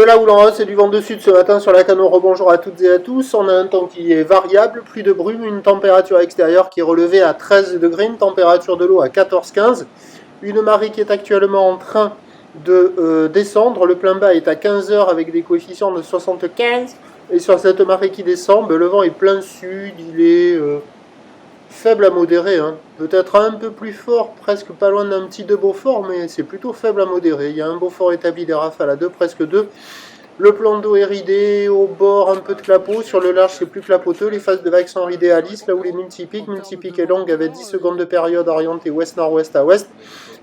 De la houle en hausse et du vent de sud ce matin sur la Canaux. Rebonjour à toutes et à tous. On a un temps qui est variable, plus de brume, une température extérieure qui est relevée à 13 degrés, une température de l'eau à 14-15. Une marée qui est actuellement en train de descendre. Le plein bas est à 15 heures avec des coefficients de 75. Et sur cette marée qui descend, le vent est plein sud, il est faible à modéré. Peut-être un peu plus fort, presque pas loin d'un petit de Beaufort, mais c'est plutôt faible à modéré. Il y a un Beaufort établi des rafales à 2, presque 2. Le plan d'eau est ridé, au bord un peu de clapot, sur le large c'est plus clapoteux, les phases de vagues sont ridées à lisse, là où les multipiques est longue avec 10 secondes de période orientée ouest-nord-ouest à ouest.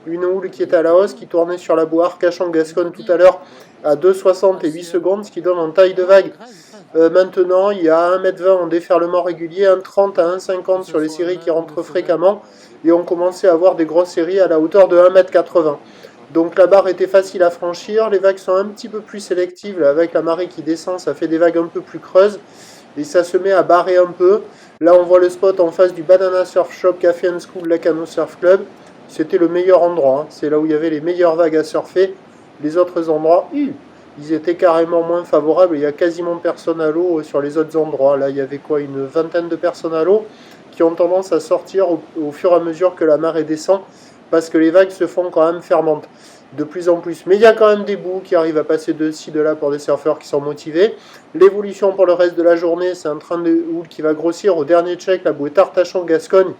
Une houle qui est à la hausse, qui tournait sur la boire Arcachon-Gascogne tout à l'heure à 2,60 et 8 secondes, ce qui donne en taille de vague. Maintenant, il y a 1,20 m en déferlement régulier, 1,30 à 1,50 sur les séries qui rentrent fréquemment, et on commençait à avoir des grosses séries à la hauteur de 1,80 m. Donc la barre était facile à franchir, les vagues sont un petit peu plus sélectives, là, avec la marée qui descend, ça fait des vagues un peu plus creuses, et ça se met à barrer un peu. Là on voit le spot en face du Banana Surf Shop Café & School Lacanau Surf Club, c'était le meilleur endroit, c'est là où il y avait les meilleures vagues à surfer. Les autres endroits, ils étaient carrément moins favorables, il y a quasiment personne à l'eau sur les autres endroits. Là il y avait quoi, une vingtaine de personnes à l'eau qui ont tendance à sortir au fur et à mesure que la marée descend, parce que les vagues se font quand même fermentes de plus en plus. Mais il y a quand même des bouts qui arrivent à passer de ci, de là pour des surfeurs qui sont motivés. L'évolution pour le reste de la journée, c'est un train de houle qui va grossir. Au dernier check, la bouée Arcachon-Gascogne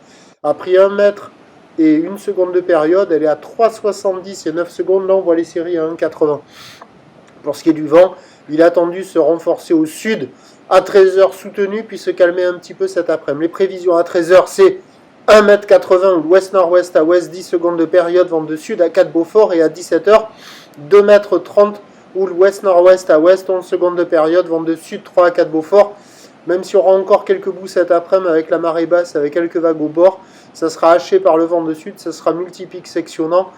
a pris 1 mètre et 1 seconde de période. Elle est à 3,70 et 9 secondes. Là, on voit les séries à 1,80. Pour ce qui est du vent, il est attendu se renforcer au sud à 13h soutenu, puis se calmer un petit peu cet après-midi. Les prévisions à 13h, c'est 1,80 m ou ouest-nord-ouest à ouest, 10 secondes de période, vent de sud à 4 Beaufort, et à 17h, 2,30 m ou ouest-nord-ouest à ouest, 11 secondes de période, vent de sud 3 à 4 Beaufort. Même si on aura encore quelques bouts cet après-midi avec la marée basse, avec quelques vagues au bord, ça sera haché par le vent de sud, ça sera multipique sectionnant,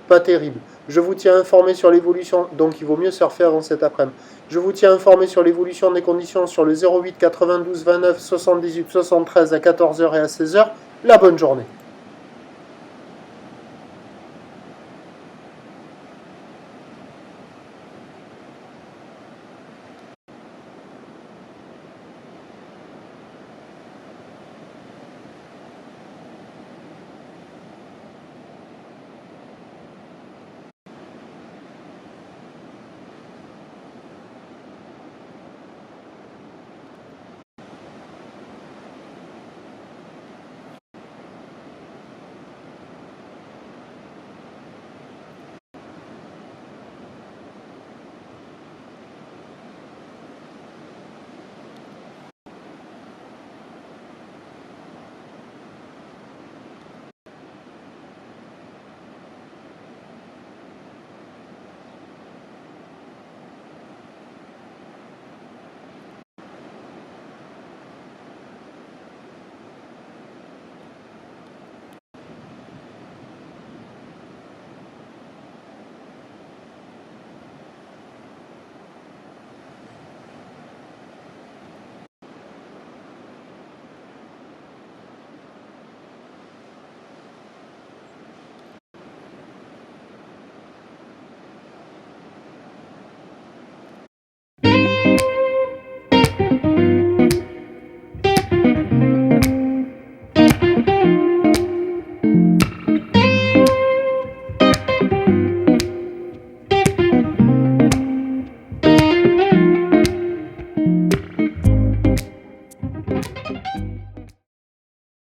pas terrible. Je vous tiens informé sur l'évolution, donc il vaut mieux surfer avant cet après-midi. Je vous tiens informé sur l'évolution des conditions sur le 08 92 29 78 73 à 14h et à 16h. La bonne journée.